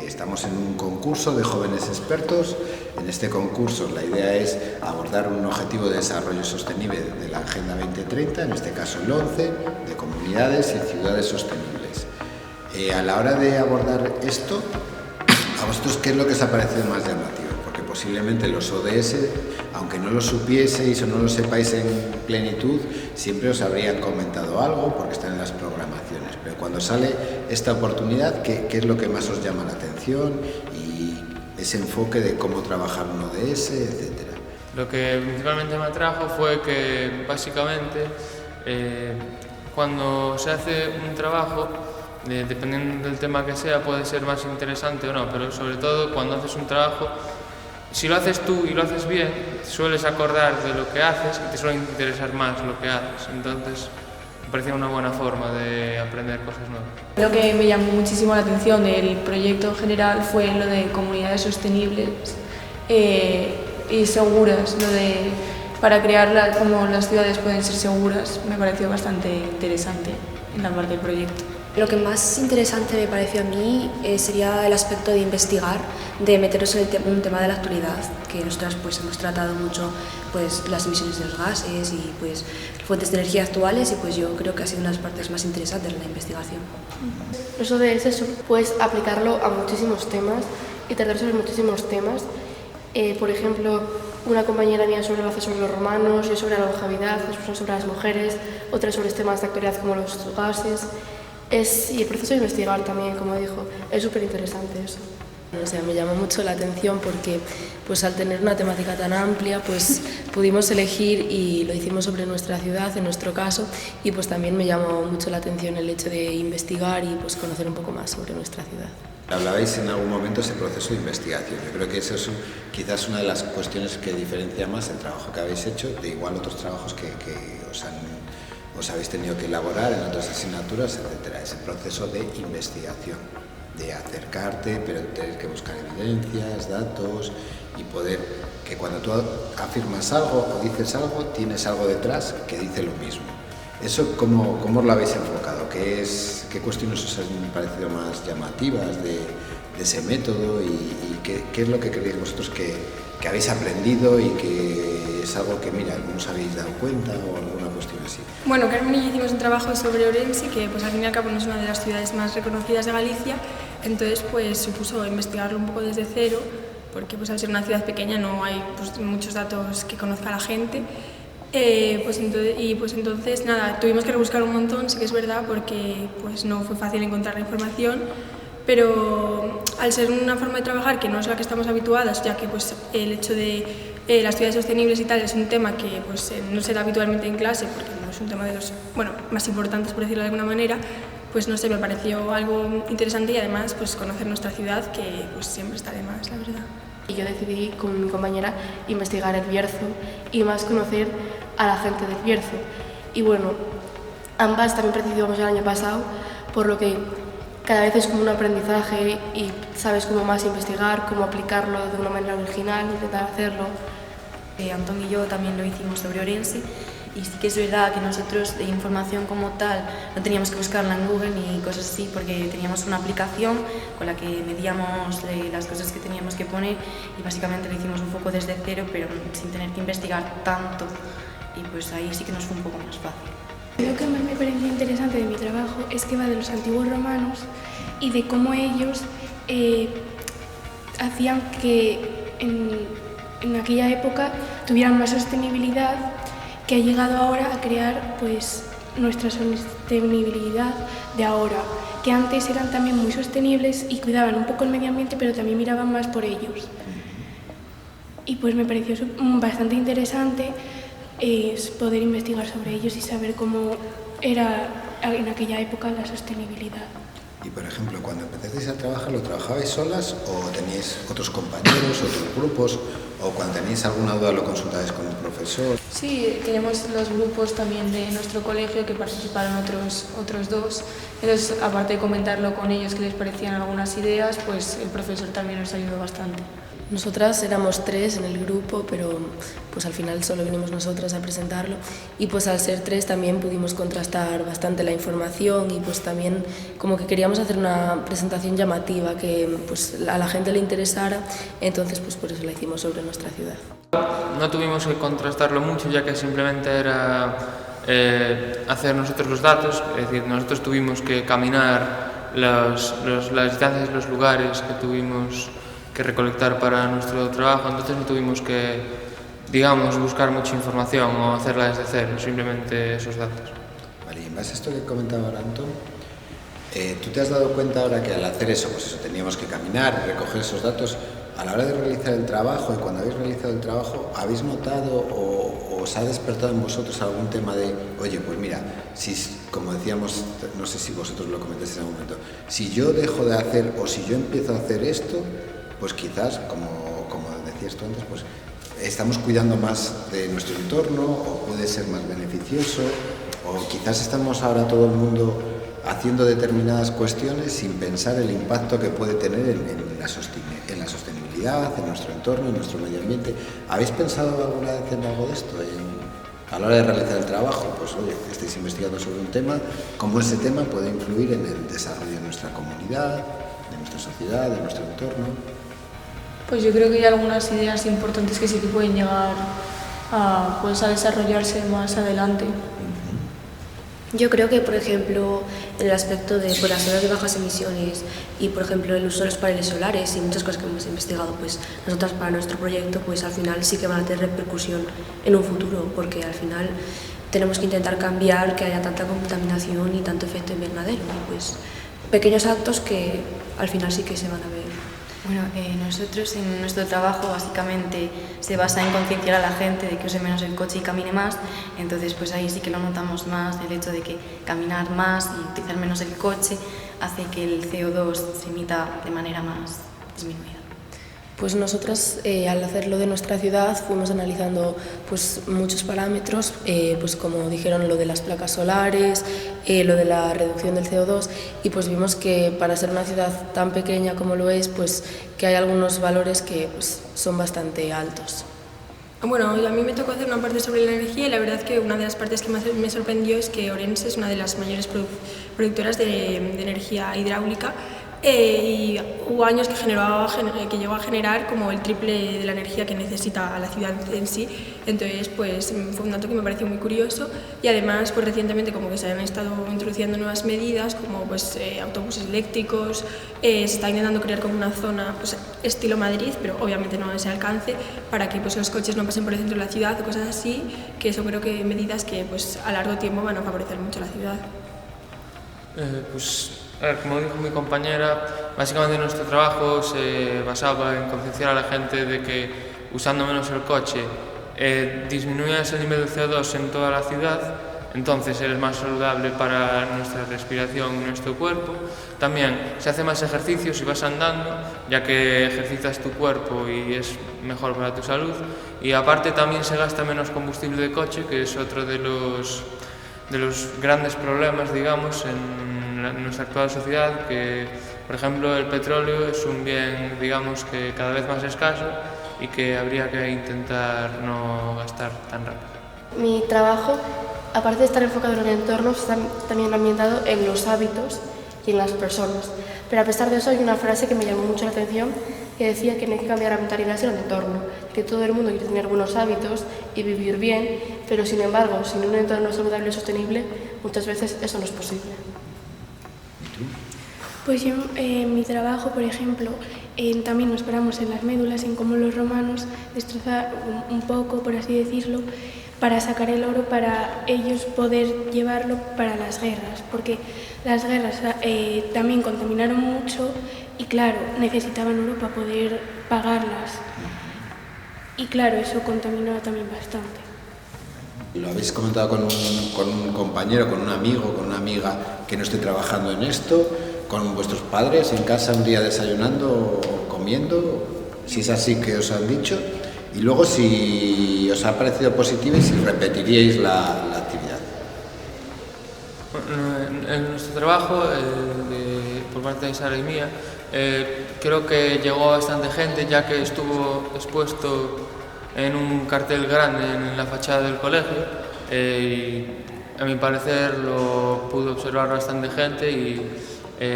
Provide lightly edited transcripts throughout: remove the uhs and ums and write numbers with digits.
estamos en un concurso de jóvenes expertos. En este concurso la idea es abordar un objetivo de desarrollo sostenible de la Agenda 2030, en este caso el 11, de comunidades y ciudades sostenibles. A la hora de abordar esto, ¿a vosotros qué es lo que os ha parecido más llamativo? Porque posiblemente los ODS, aunque no lo supieseis o no lo sepáis en plenitud, siempre os habrían comentado algo porque están en las programaciones. Pero cuando sale esta oportunidad, ¿qué es lo que más os llama la atención? Y ese enfoque de cómo trabajar un ODS, etcétera. Lo que principalmente me atrajo fue que básicamente cuando se hace un trabajo, dependiendo del tema que sea, puede ser más interesante o no, pero sobre todo cuando haces un trabajo, si lo haces tú y lo haces bien, te sueles acordar de lo que haces y te suele interesar más lo que haces. Entonces, me parecía una buena forma de aprender cosas nuevas. Lo que me llamó muchísimo la atención del proyecto en general fue lo de comunidades sostenibles y seguras, para crear cómo las ciudades pueden ser seguras. Me pareció bastante interesante en la parte del proyecto. Lo que más interesante me pareció a mí sería el aspecto de investigar, de meternos en un tema de la actualidad, que nosotras pues hemos tratado mucho pues las emisiones de los gases y pues fuentes de energía actuales, y pues yo creo que ha sido una de las partes más interesantes de la investigación. Los ODS puedes aplicarlo a muchísimos temas y tratar sobre muchísimos temas. Por ejemplo, una compañera mía sobre los romanos, yo sobre la longevidad, después sobre las mujeres, otra sobre temas de actualidad como los gases. Y el proceso de investigar también, como dijo, es súper interesante eso. O sea, me llamó mucho la atención porque pues, al tener una temática tan amplia pues, pudimos elegir y lo hicimos sobre nuestra ciudad, en nuestro caso, y pues también me llamó mucho la atención el hecho de investigar y pues, conocer un poco más sobre nuestra ciudad. Hablabais en algún momento de ese proceso de investigación. Yo creo que eso es quizás una de las cuestiones que diferencia más el trabajo que habéis hecho de igual otros trabajos que os habéis tenido que elaborar en otras asignaturas, etcétera. Ese proceso de investigación, de acercarte, pero tener que buscar evidencias, datos y poder que cuando tú afirmas algo o dices algo, tienes algo detrás que dice lo mismo. ¿Eso cómo os lo habéis enfocado? ¿Qué cuestiones os han parecido más llamativas de ese método y qué es lo que creéis vosotros que habéis aprendido y que es algo que, mira, no os habéis dado cuenta o alguna cuestión así? Bueno, Carmen y yo hicimos un trabajo sobre Ourense, que pues al fin y al cabo no es una de las ciudades más reconocidas de Galicia, entonces pues supuso investigarlo un poco desde cero, porque pues al ser una ciudad pequeña no hay pues, muchos datos que conozca la gente. Entonces nada, tuvimos que rebuscar un montón, sí que es verdad, porque pues no fue fácil encontrar la información, pero al ser una forma de trabajar que no es la que estamos habituadas, ya que pues el hecho de las ciudades sostenibles y tal es un tema que pues no se da habitualmente en clase, porque no es un tema de los más importantes, por decirlo de alguna manera, pues no sé, me pareció algo interesante y además pues conocer nuestra ciudad, que pues siempre está de más, la verdad. Y yo decidí con mi compañera investigar el Bierzo y más conocer a la gente del Bierzo. Y bueno, ambas también participamos el año pasado, por lo que cada vez es como un aprendizaje y sabes cómo más investigar, cómo aplicarlo de una manera original, intentar hacerlo. Antón y yo también lo hicimos sobre Ourense, y sí que es verdad que nosotros de información como tal no teníamos que buscarla en Google ni cosas así, porque teníamos una aplicación con la que medíamos las cosas que teníamos que poner y básicamente lo hicimos un poco desde cero, pero sin tener que investigar tanto, y pues ahí sí que nos fue un poco más fácil. Lo que más me pareció interesante de mi trabajo es que va de los antiguos romanos y de cómo ellos hacían que en aquella época tuvieran más sostenibilidad, que ha llegado ahora a crear pues nuestra sostenibilidad de ahora, que antes eran también muy sostenibles y cuidaban un poco el medio ambiente, pero también miraban más por ellos. Y pues me pareció bastante interesante poder investigar sobre ellos y saber cómo era en aquella época la sostenibilidad. Y por ejemplo, cuando empezasteis a trabajar, ¿lo trabajabais solas o teníais otros compañeros, otros grupos? o cuando tenéis alguna duda lo consultáis con el profesor. Sí, tenemos los grupos también de nuestro colegio que participaron otros dos. Entonces, aparte de comentarlo con ellos que les parecían algunas ideas, pues el profesor también nos ayudó bastante. Nosotras éramos 3 en el grupo, pero pues al final solo vinimos nosotras a presentarlo y pues al ser 3 también pudimos contrastar bastante la información y pues también como que queríamos hacer una presentación llamativa que pues a la gente le interesara, entonces pues por eso la hicimos sobre nuestra ciudad. No tuvimos que contrastarlo mucho, ya que simplemente era hacer nosotros los datos, es decir, nosotros tuvimos que caminar las distancias, los lugares que tuvimos que recolectar para nuestro trabajo, entonces no tuvimos que, digamos, buscar mucha información o hacerla desde cero, simplemente esos datos. Vale, y en base a esto que comentaba ahora Antón, ¿tú te has dado cuenta ahora que al hacer eso, pues eso, teníamos que caminar, recoger esos datos, a la hora de realizar el trabajo y cuando habéis realizado el trabajo, ¿habéis notado o os ha despertado en vosotros algún tema de, oye, pues mira, si, como decíamos, no sé si vosotros lo comentasteis en algún momento, si yo dejo de hacer o si yo empiezo a hacer esto, pues quizás, como decías tú antes, pues estamos cuidando más de nuestro entorno o puede ser más beneficioso o quizás estamos ahora todo el mundo haciendo determinadas cuestiones sin pensar el impacto que puede tener en la sostenibilidad, en nuestro entorno, en nuestro medio ambiente. ¿Habéis pensado alguna vez en algo de esto? A la hora de realizar el trabajo, pues oye, estáis investigando sobre un tema, cómo ese tema puede influir en el desarrollo de nuestra comunidad, de nuestra sociedad, de nuestro entorno. Pues yo creo que hay algunas ideas importantes que sí que pueden llegar a desarrollarse más adelante. Yo creo que, por ejemplo, en el aspecto de las zonas de bajas emisiones y, por ejemplo, el uso de los paneles solares y muchas cosas que hemos investigado, pues nosotras para nuestro proyecto, pues al final sí que van a tener repercusión en un futuro, porque al final tenemos que intentar cambiar que haya tanta contaminación y tanto efecto invernadero. Y pues pequeños actos que al final sí que se van a ver. Bueno, nosotros en nuestro trabajo básicamente se basa en concienciar a la gente de que use menos el coche y camine más, entonces pues ahí sí que lo notamos más, el hecho de que caminar más y utilizar menos el coche hace que el CO2 se emita de manera más disminuida. Pues nosotras al hacerlo de nuestra ciudad fuimos analizando pues muchos parámetros, pues como dijeron lo de las placas solares, lo de la reducción del CO2 y pues vimos que para ser una ciudad tan pequeña como lo es, pues que hay algunos valores que pues, son bastante altos. Bueno, a mí me tocó hacer una parte sobre la energía y la verdad que una de las partes que más me sorprendió es que Orense es una de las mayores productoras de energía hidráulica. Y hubo años que llegó a generar como el triple de la energía que necesita la ciudad en sí, entonces pues fue un dato que me pareció muy curioso y además pues recientemente como que se han estado introduciendo nuevas medidas como pues autobuses eléctricos, se está intentando crear como una zona pues estilo Madrid, pero obviamente no a ese alcance, para que pues los coches no pasen por el centro de la ciudad o cosas así, que eso creo que medidas que pues a largo tiempo van a favorecer mucho la ciudad. A ver, como dijo mi compañera, básicamente nuestro trabajo se basaba en concienciar a la gente de que usando menos el coche disminuías el nivel de CO2 en toda la ciudad, entonces eres más saludable para nuestra respiración y nuestro cuerpo. También se hace más ejercicio si vas andando, ya que ejercitas tu cuerpo y es mejor para tu salud. Y aparte también se gasta menos combustible de coche, que es otro de los grandes problemas, digamos, en nuestra actual sociedad, que por ejemplo el petróleo es un bien, digamos, que cada vez más escaso y que habría que intentar no gastar tan rápido. Mi trabajo, aparte de estar enfocado en el entorno, está también ambientado en los hábitos y en las personas, pero a pesar de eso hay una frase que me llamó mucho la atención que decía que no hay que cambiar la mentalidad sino el entorno, que todo el mundo quiere tener buenos hábitos y vivir bien, pero sin embargo, sin un entorno saludable y sostenible, muchas veces eso no es posible. Pues yo en mi trabajo, por ejemplo, también nos paramos en las médulas, en cómo los romanos destrozaron un poco, por así decirlo, para sacar el oro, para ellos poder llevarlo para las guerras, porque las guerras también contaminaron mucho y claro, necesitaban oro para poder pagarlas. Y claro, eso contaminaba también bastante. ¿Lo habéis comentado con un compañero, con un amigo, con una amiga que no esté trabajando en esto? ¿Con vuestros padres en casa un día desayunando o comiendo? Si es así, ¿qué os han dicho? Y luego si os ha parecido positiva y si repetiríais la actividad. Bueno, en nuestro trabajo, por parte de Sara y mía, creo que llegó bastante gente, ya que estuvo expuesto en un cartel grande en la fachada del colegio, y a mi parecer lo pudo observar bastante gente y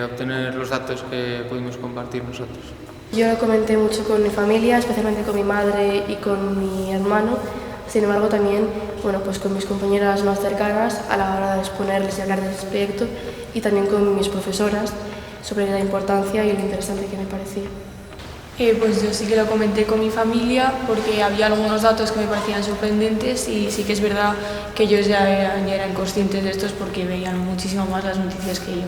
obtener los datos que pudimos compartir nosotros. Yo lo comenté mucho con mi familia, especialmente con mi madre y con mi hermano. Sin embargo, también pues con mis compañeras más cercanas a la hora de exponerles y hablar de este proyecto, y también con mis profesoras sobre la importancia y lo interesante que me parecía. Pues yo sí que lo comenté con mi familia porque había algunos datos que me parecían sorprendentes y sí que es verdad que ellos ya eran conscientes de estos porque veían muchísimo más las noticias que yo.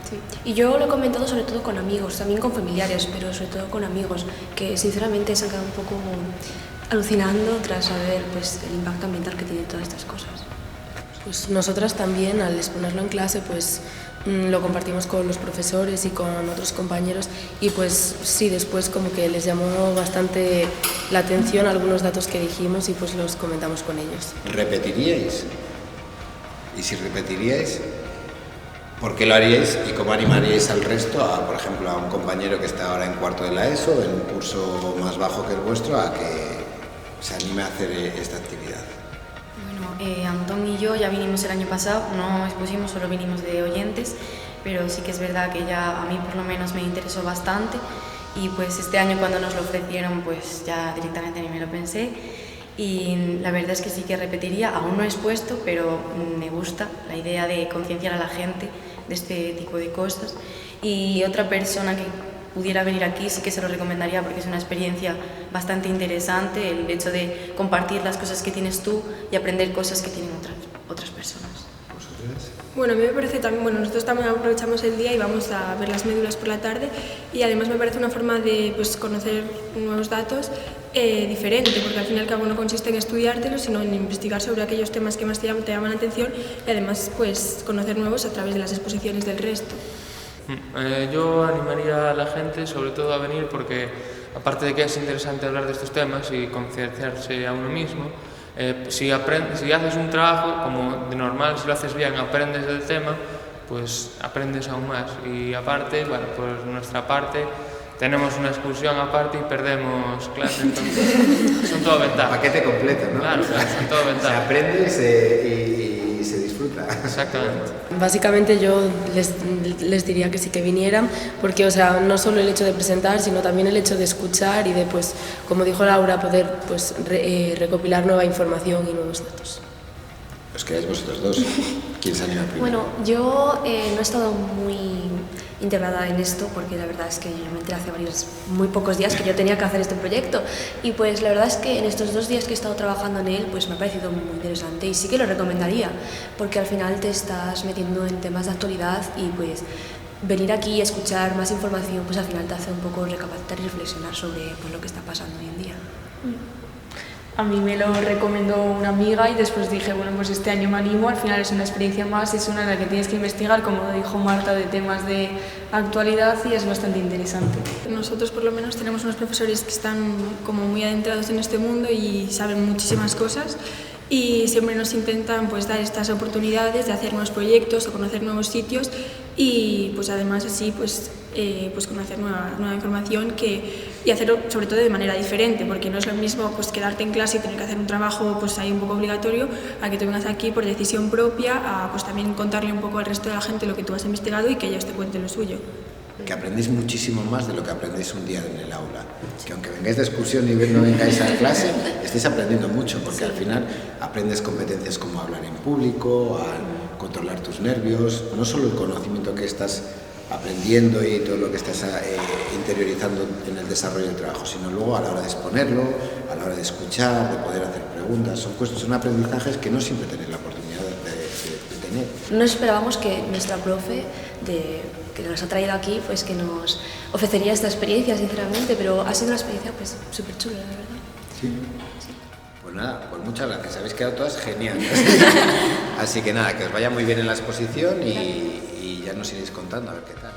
Sí. Y yo lo he comentado sobre todo con amigos, también con familiares, pero sobre todo con amigos, que sinceramente se han quedado un poco alucinando tras saber pues, el impacto ambiental que tienen todas estas cosas. Pues nosotras también, al exponerlo en clase, pues lo compartimos con los profesores y con otros compañeros, y pues sí, después como que les llamó bastante la atención algunos datos que dijimos y pues los comentamos con ellos. ¿Repetiríais? Y si repetiríais, ¿por qué lo haríais y cómo animaríais al resto, por ejemplo, a un compañero que está ahora en cuarto de la ESO, en un curso más bajo que el vuestro, a que se anime a hacer esta actividad? Bueno, Antón y yo ya vinimos el año pasado, no expusimos, solo vinimos de oyentes, pero sí que es verdad que ya a mí por lo menos me interesó bastante, y pues este año cuando nos lo ofrecieron pues ya directamente ni me lo pensé, y la verdad es que sí que repetiría. Aún no he expuesto, pero me gusta la idea de concienciar a la gente de este tipo de cosas, y otra persona que pudiera venir aquí sí que se lo recomendaría porque es una experiencia bastante interesante, el hecho de compartir las cosas que tienes tú y aprender cosas que tienen otras personas. ¿Vosotras? Bueno, a mí me parece también, nosotros también aprovechamos el día y vamos a ver las médulas por la tarde, y además me parece una forma de pues, conocer nuevos datos diferente, porque al fin y al cabo no consiste en estudiártelos, sino en investigar sobre aquellos temas que más te llaman la atención, y además pues, conocer nuevos a través de las exposiciones del resto. Yo animaría a la gente sobre todo a venir porque, aparte de que es interesante hablar de estos temas y concienciarse a uno mismo, si haces un trabajo, como de normal, si lo haces bien, aprendes del tema, pues aprendes aún más. Y aparte, bueno, por nuestra parte, tenemos una excursión aparte y perdemos clase, entonces son todo ventajas. Paquete completo, ¿no? Claro, son todo ventajas. Se aprende y se disfruta. Exactamente. Básicamente yo les diría que sí que vinieran, porque o sea, no solo el hecho de presentar, sino también el hecho de escuchar y de, pues, como dijo Laura, poder pues, recopilar nueva información y nuevos datos. Os quedáis vosotros dos. ¿Quién se anima primero? Bueno, yo no he estado muy integrada en esto porque la verdad es que yo me enteré hace muy pocos días que yo tenía que hacer este proyecto, y pues la verdad es que en estos 2 días que he estado trabajando en él pues me ha parecido muy interesante y sí que lo recomendaría, porque al final te estás metiendo en temas de actualidad y pues venir aquí y escuchar más información pues al final te hace un poco recapacitar y reflexionar sobre pues, lo que está pasando hoy en día. A mí me lo recomendó una amiga y después dije, bueno, pues este año me animo, al final es una experiencia más, es una en la que tienes que investigar, como dijo Marta, de temas de actualidad, y es bastante interesante. Nosotros por lo menos tenemos unos profesores que están como muy adentrados en este mundo y saben muchísimas cosas, y siempre nos intentan pues dar estas oportunidades de hacer nuevos proyectos o conocer nuevos sitios, y pues además así pues conocer nueva información y hacerlo sobre todo de manera diferente, porque no es lo mismo pues quedarte en clase y tener que hacer un trabajo pues ahí un poco obligatorio, a que tú vengas aquí por decisión propia a pues también contarle un poco al resto de la gente lo que tú has investigado y que ellos te cuenten lo suyo. Que aprendéis muchísimo más de lo que aprendéis un día en el aula. Que aunque vengáis de excursión y no vengáis a clase, estáis aprendiendo mucho, porque al final aprendes competencias como hablar en público, a controlar tus nervios, no solo el conocimiento que estás aprendiendo y todo lo que estás interiorizando en el desarrollo del trabajo, sino luego a la hora de exponerlo, a la hora de escuchar, de poder hacer preguntas. Son aprendizajes que no siempre tenéis la oportunidad de tener. No esperábamos que nuestra profe que nos ha traído aquí pues que nos ofrecería esta experiencia, sinceramente, pero ha sido una experiencia pues súper chula, la verdad. Sí. Pues nada, pues muchas gracias, habéis quedado todas geniales. Así que nada, que os vaya muy bien en la exposición y ya nos iréis contando a ver qué tal.